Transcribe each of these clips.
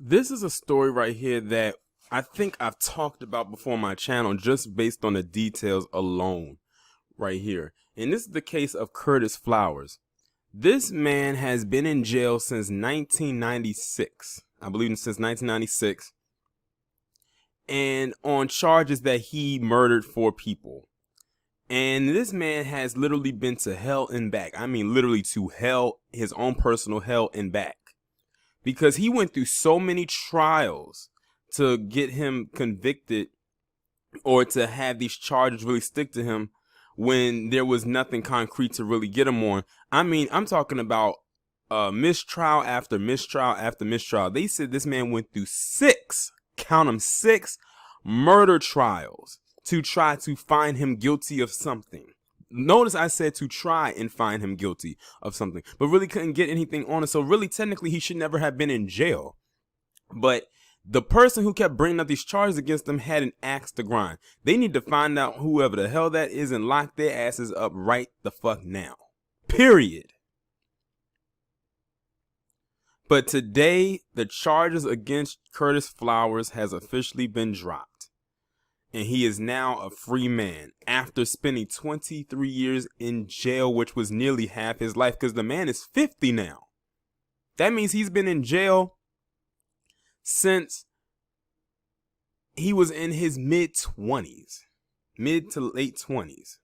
This is a story right here that I think I've talked about before on my channel just based on the details alone right here. And this is the case of Curtis Flowers. This man has been in jail since 1996. I believe since 1996. And on charges that he murdered 4 people. And this man has literally been to hell and back. I mean, literally to hell, his own personal hell and back. Because he went through so many trials to get him convicted or to have these charges really stick to him when there was nothing concrete to really get him on. I mean, I'm talking about mistrial after mistrial after mistrial. They said this man went through 6, count them, 6 murder trials to try to find him guilty of something. Notice I said to try and find him guilty of something, but really couldn't get anything on it. So really, technically, he should never have been in jail. But the person who kept bringing up these charges against him had an axe to grind. They need to find out whoever the hell that is and lock their asses up right the fuck now. Period. But today, the charges against Curtis Flowers has officially been dropped. And he is now a free man after spending 23 years in jail, which was nearly half his life, because the man is 50 now. That means he's been in jail since he was in his mid-20s, mid to late 20s.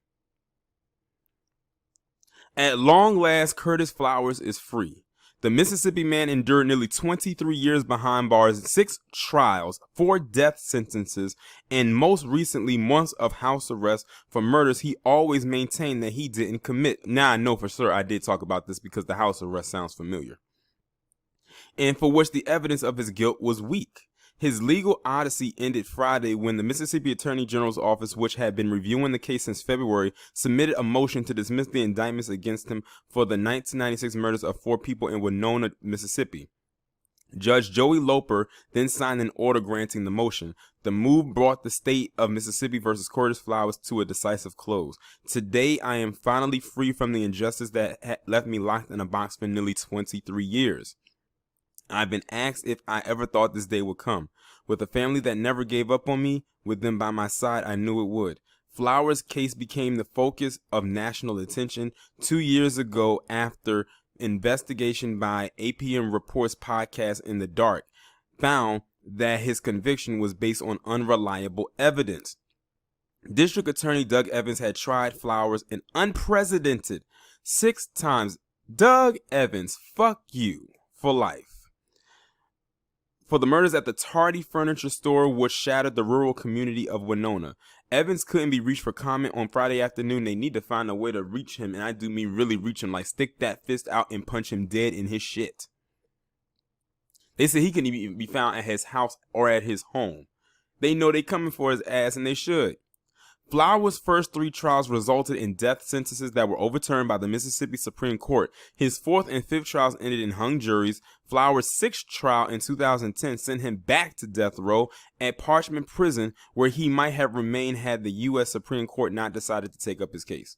At long last, Curtis Flowers is free. The Mississippi man endured nearly 23 years behind bars, 6 trials, 4 death sentences, and most recently months of house arrest for murders he always maintained that he didn't commit. Now I know for sure I did talk about this because the house arrest sounds familiar. And for which the evidence of his guilt was weak. His legal odyssey ended Friday when the Mississippi Attorney General's office, which had been reviewing the case since February, submitted a motion to dismiss the indictments against him for the 1996 murders of 4 people in Winona, Mississippi. Judge Joey Loper then signed an order granting the motion. The move brought the state of Mississippi versus Curtis Flowers to a decisive close. Today, I am finally free from the injustice that left me locked in a box for nearly 23 years. I've been asked if I ever thought this day would come. With a family that never gave up on me, with them by my side, I knew it would. Flowers' case became the focus of national attention 2 years ago after investigation by APM Reports podcast In the Dark found that his conviction was based on unreliable evidence. District Attorney Doug Evans had tried Flowers an unprecedented 6 times. Doug Evans, fuck you for life. For the murders at the Tardy Furniture Store, which shattered the rural community of Winona. Evans couldn't be reached for comment on Friday afternoon. They need to find a way to reach him, and I do mean really reach him, like stick that fist out and punch him dead in his shit. They said he couldn't even be found at his house or at his home. They know they coming for his ass, and they should. Flowers' first 3 trials resulted in death sentences that were overturned by the Mississippi Supreme Court. His 4th and 5th trials ended in hung juries. Flowers' 6th trial in 2010 sent him back to death row at Parchman Prison, where he might have remained had the U.S. Supreme Court not decided to take up his case.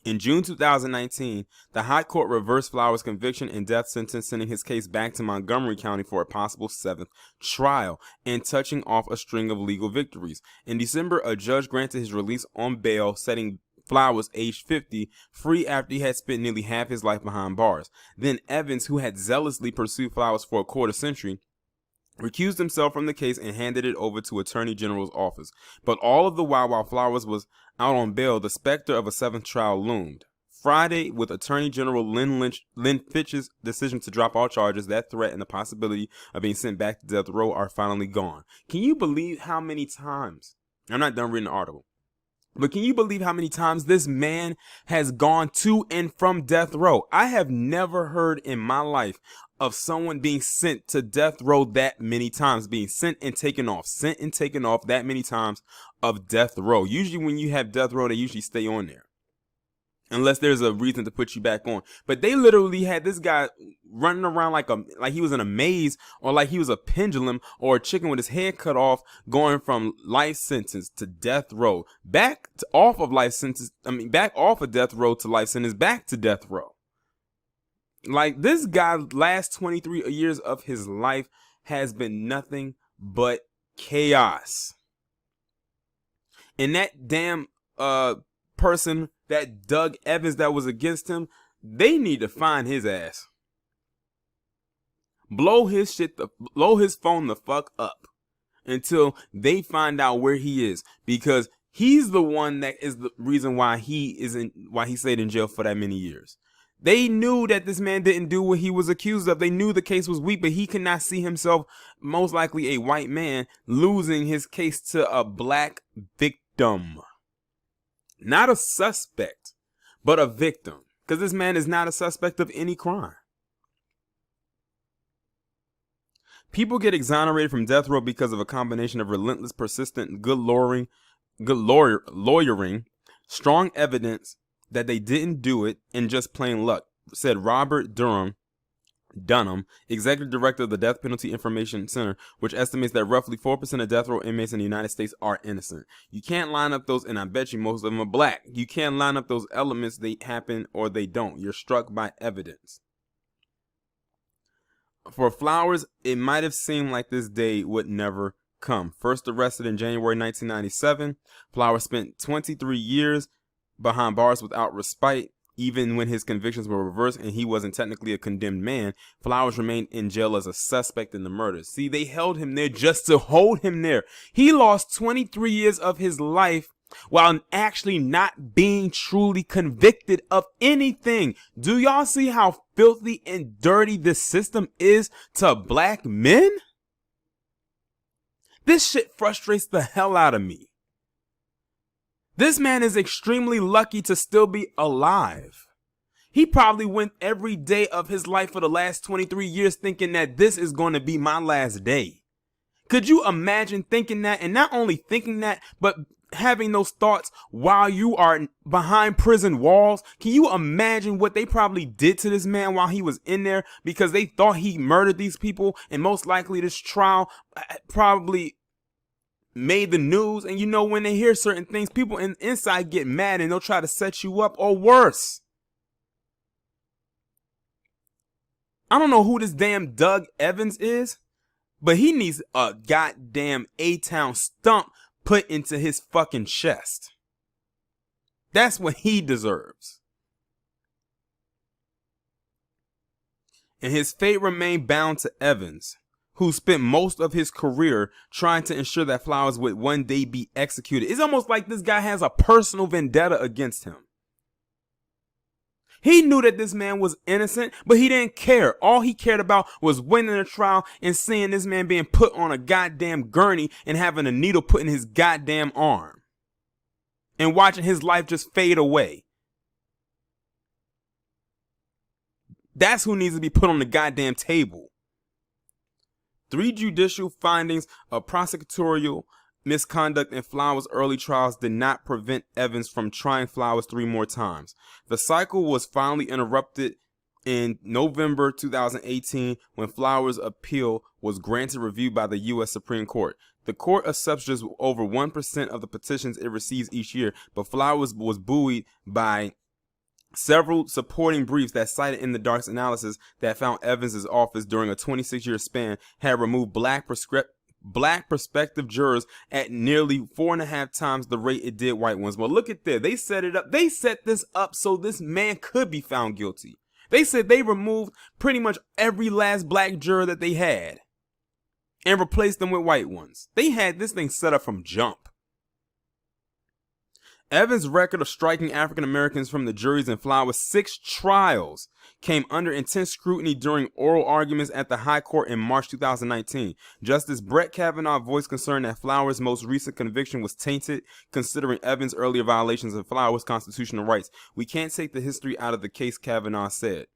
In June 2019, the High Court reversed Flowers' conviction and death sentence, sending his case back to Montgomery County for a possible 7th trial and touching off a string of legal victories. In December, a judge granted his release on bail, setting Flowers, aged 50, free after he had spent nearly half his life behind bars. Then Evans, who had zealously pursued Flowers for a quarter century, recused himself from the case and handed it over to Attorney General's office. But all of the while Flowers was out on bail, the specter of a 7th trial loomed. Friday, with Attorney General Lynn Fitch's decision to drop all charges, that threat and the possibility of being sent back to death row are finally gone. Can you believe how many times? I'm not done reading the article. But can you believe how many times this man has gone to and from death row? I have never heard in my life of someone being sent to death row that many times, being sent and taken off that many times of death row. Usually when you have death row, they usually stay on there, unless there's a reason to put you back on. But they literally had this guy running around like he was in a maze, or like he was a pendulum or a chicken with his head cut off, going from life sentence to death row, back off of death row to life sentence, back to death row. Like, this guy last 23 years of his life has been nothing but chaos. And that damn person, that Doug Evans that was against him, they need to find his ass. Blow his phone the fuck up until they find out where he is, because he's the one that is the reason why he stayed in jail for that many years. They knew that this man didn't do what he was accused of. They knew the case was weak, but he could not see himself, most likely a white man, losing his case to a black victim. Not a suspect, but a victim. Because this man is not a suspect of any crime. People get exonerated from death row because of a combination of relentless, persistent, good lawyering, strong evidence that they didn't do it, and just plain luck, said Robert Dunham, executive director of the Death Penalty Information Center, which estimates that roughly 4% of death row inmates in the United States are innocent. You can't line up those, and I bet you most of them are black. You can't line up those elements. They happen or they don't. You're struck by evidence. For Flowers, it might have seemed like this day would never come. First arrested in January 1997, Flowers spent 23 years behind bars without respite. Even when his convictions were reversed and he wasn't technically a condemned man, Flowers remained in jail as a suspect in the murders. See, they held him there just to hold him there. He lost 23 years of his life while actually not being truly convicted of anything. Do y'all see how filthy and dirty this system is to black men? This shit frustrates the hell out of me. This man is extremely lucky to still be alive. He probably went every day of his life for the last 23 years thinking that this is going to be my last day. Could you imagine thinking that, and not only thinking that, but having those thoughts while you are behind prison walls? Can you imagine what they probably did to this man while he was in there, because they thought he murdered these people, and most likely this trial probably made the news. And you know, when they hear certain things, people inside get mad and they'll try to set you up, or worse. I don't know who this damn Doug Evans is, but he needs a goddamn A-Town stump put into his fucking chest. That's what he deserves. And his fate remained bound to Evans, who spent most of his career trying to ensure that Flowers would one day be executed. It's almost like this guy has a personal vendetta against him. He knew that this man was innocent, but he didn't care. All he cared about was winning the trial and seeing this man being put on a goddamn gurney and having a needle put in his goddamn arm. And watching his life just fade away. That's who needs to be put on the goddamn table. 3 judicial findings of prosecutorial misconduct in Flowers' early trials did not prevent Evans from trying Flowers 3 more times. The cycle was finally interrupted in November 2018 when Flowers' appeal was granted review by the U.S. Supreme Court. The court accepts just over 1% of the petitions it receives each year, but Flowers was buoyed by several supporting briefs that cited in the dark's analysis that found Evans' office during a 26-year span had removed black prospective jurors at nearly 4.5 times the rate it did white ones. Well, look at this. They set it up. They set this up so this man could be found guilty. They said they removed pretty much every last black juror that they had and replaced them with white ones. They had this thing set up from jump. Evans' record of striking African Americans from the juries in Flowers' 6 trials came under intense scrutiny during oral arguments at the High Court in March 2019. Justice Brett Kavanaugh voiced concern that Flowers' most recent conviction was tainted, considering Evans' earlier violations of Flowers' constitutional rights. "We can't take the history out of the case," Kavanaugh said.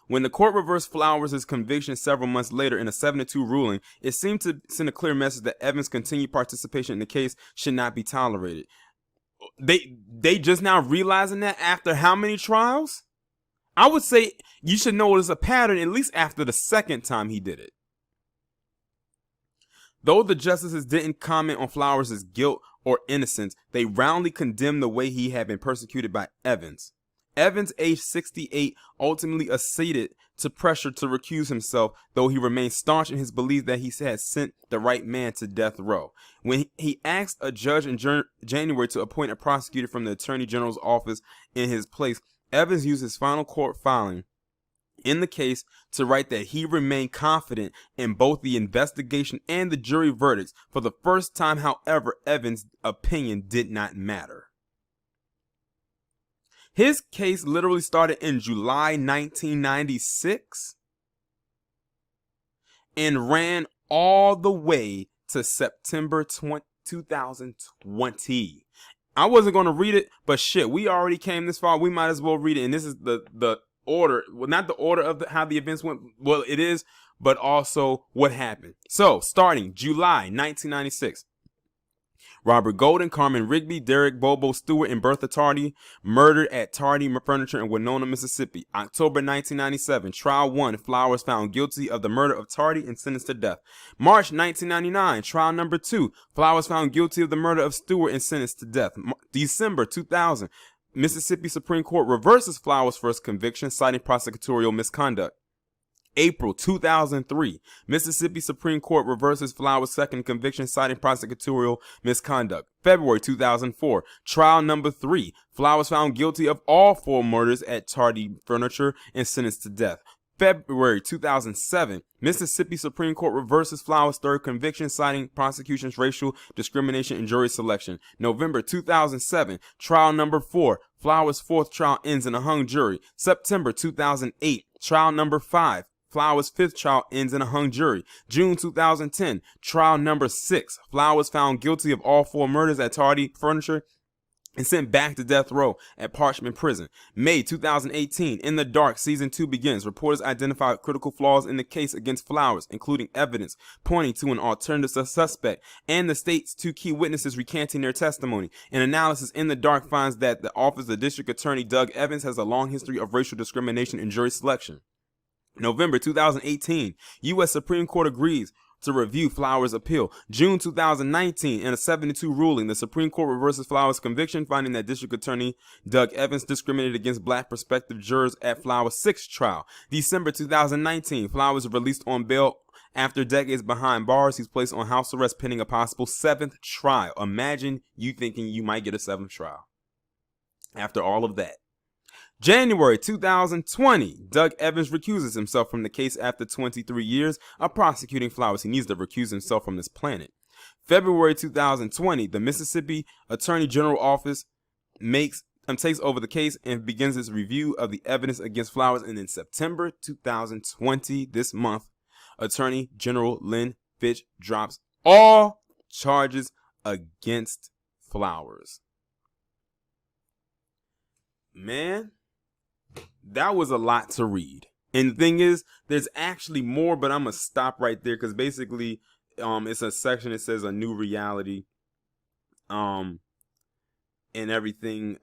When the court reversed Flowers' conviction several months later in a 7-2 ruling, it seemed to send a clear message that Evans' continued participation in the case should not be tolerated. They just now realizing that after how many trials? I would say you should notice a pattern at least after the second time he did it. Though the justices didn't comment on Flowers' guilt or innocence, they roundly condemned the way he had been persecuted by Evans. Evans, age 68, ultimately acceded to pressure to recuse himself, though he remained staunch in his belief that he had sent the right man to death row. When he asked a judge in January to appoint a prosecutor from the Attorney General's office in his place, Evans used his final court filing in the case to write that he remained confident in both the investigation and the jury verdicts. For the first time, however, Evans' opinion did not matter. His case literally started in July 1996 and ran all the way to September 2020. I wasn't going to read it, but shit, we already came this far. We might as well read it. And this is the order, well, not the order of how the events went. Well, it is, but also what happened. So, starting July 1996. Robert Golden, Carmen Rigby, Derek Bobo Stewart, and Bertha Tardy murdered at Tardy Furniture in Winona, Mississippi. October 1997, Trial 1, Flowers found guilty of the murder of Tardy and sentenced to death. March 1999, Trial number 2, Flowers found guilty of the murder of Stewart and sentenced to death. December 2000, Mississippi Supreme Court reverses Flowers' first conviction, citing prosecutorial misconduct. April 2003, Mississippi Supreme Court reverses Flowers' second conviction, citing prosecutorial misconduct. February 2004, Trial number 3, Flowers found guilty of all 4 murders at Tardy Furniture and sentenced to death. February 2007, Mississippi Supreme Court reverses Flowers' third conviction, citing prosecution's racial discrimination and jury selection. November 2007, Trial number 4, Flowers' fourth trial ends in a hung jury. September 2008, Trial number 5, Flowers' fifth trial ends in a hung jury. June 2010, Trial number 6, Flowers found guilty of all 4 murders at Tardy Furniture and sent back to death row at Parchman Prison. May 2018, In the Dark Season 2 begins. Reporters identified critical flaws in the case against Flowers, including evidence pointing to an alternative suspect and the state's 2 key witnesses recanting their testimony. An analysis In the Dark finds that the office of District Attorney Doug Evans has a long history of racial discrimination in jury selection. November 2018, U.S. Supreme Court agrees to review Flowers' appeal. June 2019, in a 7-2 ruling, the Supreme Court reverses Flowers' conviction, finding that District Attorney Doug Evans discriminated against black prospective jurors at Flowers' 6th trial. December 2019, Flowers released on bail after decades behind bars. He's placed on house arrest pending a possible 7th trial. Imagine you thinking you might get a 7th trial after all of that. January 2020, Doug Evans recuses himself from the case after 23 years of prosecuting Flowers. He needs to recuse himself from this planet. February 2020, the Mississippi Attorney General Office takes over the case and begins its review of the evidence against Flowers. And in September 2020, this month, Attorney General Lynn Fitch drops all charges against Flowers. Man, that was a lot to read. And the thing is, there's actually more, but I'm going to stop right there because basically it's a section that says a new reality and everything,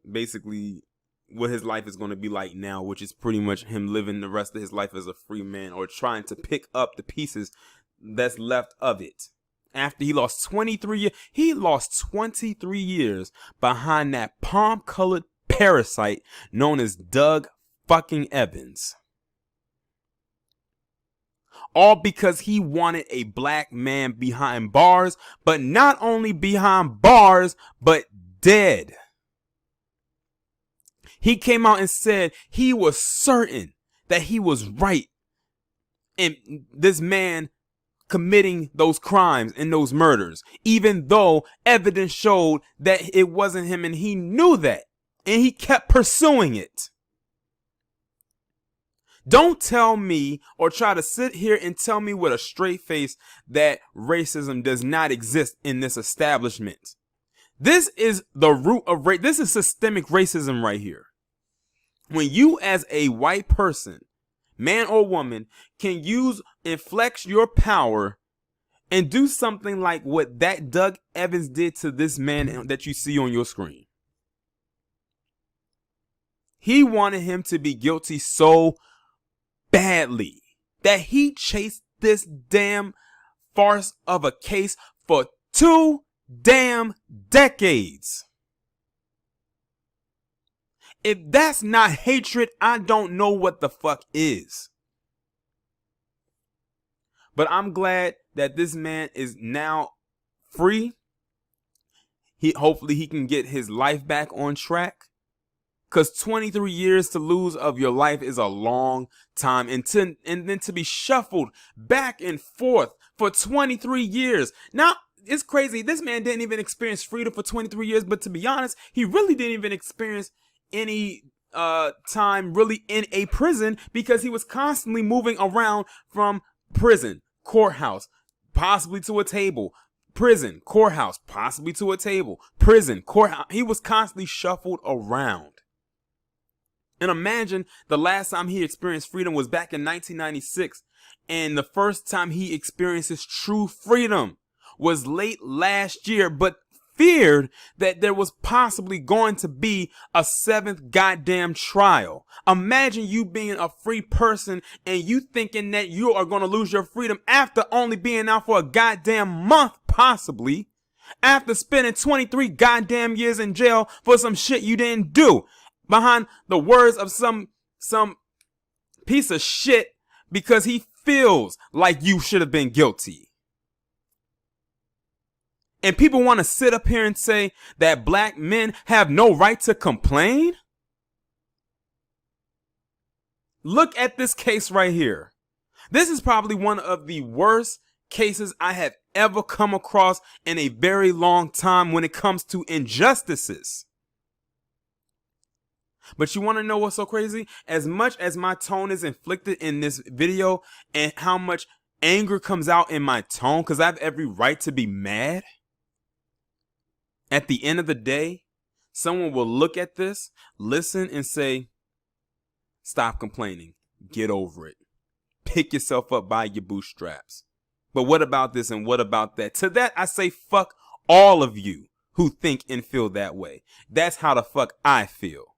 basically what his life is going to be like now, which is pretty much him living the rest of his life as a free man or trying to pick up the pieces that's left of it. After he lost 23 years, he lost 23 years behind that palm-colored parasite known as Doug fucking Evans. All because he wanted a black man behind bars, but not only behind bars, but dead. He came out and said he was certain that he was right in this man committing those crimes and those murders, even though evidence showed that it wasn't him, and he knew that. And he kept pursuing it. Don't tell me or try to sit here and tell me with a straight face that racism does not exist in this establishment. This is the root of race. This is systemic racism right here. When you as a white person, man or woman, can use and flex your power and do something like what that Doug Evans did to this man that you see on your screen. He wanted him to be guilty so badly that he chased this damn farce of a case for 2 damn decades. If that's not hatred, I don't know what the fuck is. But I'm glad that this man is now free. Hopefully he can get his life back on track. Because 23 years to lose of your life is a long time. And then to be shuffled back and forth for 23 years. Now, it's crazy. This man didn't even experience freedom for 23 years. But to be honest, he really didn't even experience any time really in a prison, because he was constantly moving around from prison, courthouse, possibly to a table, prison, courthouse, possibly to a table, prison, courthouse. He was constantly shuffled around. And imagine the last time he experienced freedom was back in 1996. And the first time he experienced his true freedom was late last year, but feared that there was possibly going to be a 7th goddamn trial. Imagine you being a free person and you thinking that you are going to lose your freedom after only being out for a goddamn month, possibly, after spending 23 goddamn years in jail for some shit you didn't do, behind the words of some piece of shit, because he feels like you should have been guilty. And people want to sit up here and say that black men have no right to complain? Look at this case right here. This is probably one of the worst cases I have ever come across in a very long time when it comes to injustices. But you want to know what's so crazy? As much as my tone is inflicted in this video and how much anger comes out in my tone, because I have every right to be mad, at the end of the day, someone will look at this, listen, and say, stop complaining. Get over it. Pick yourself up by your bootstraps. But what about this and what about that? To that, I say fuck all of you who think and feel that way. That's how the fuck I feel.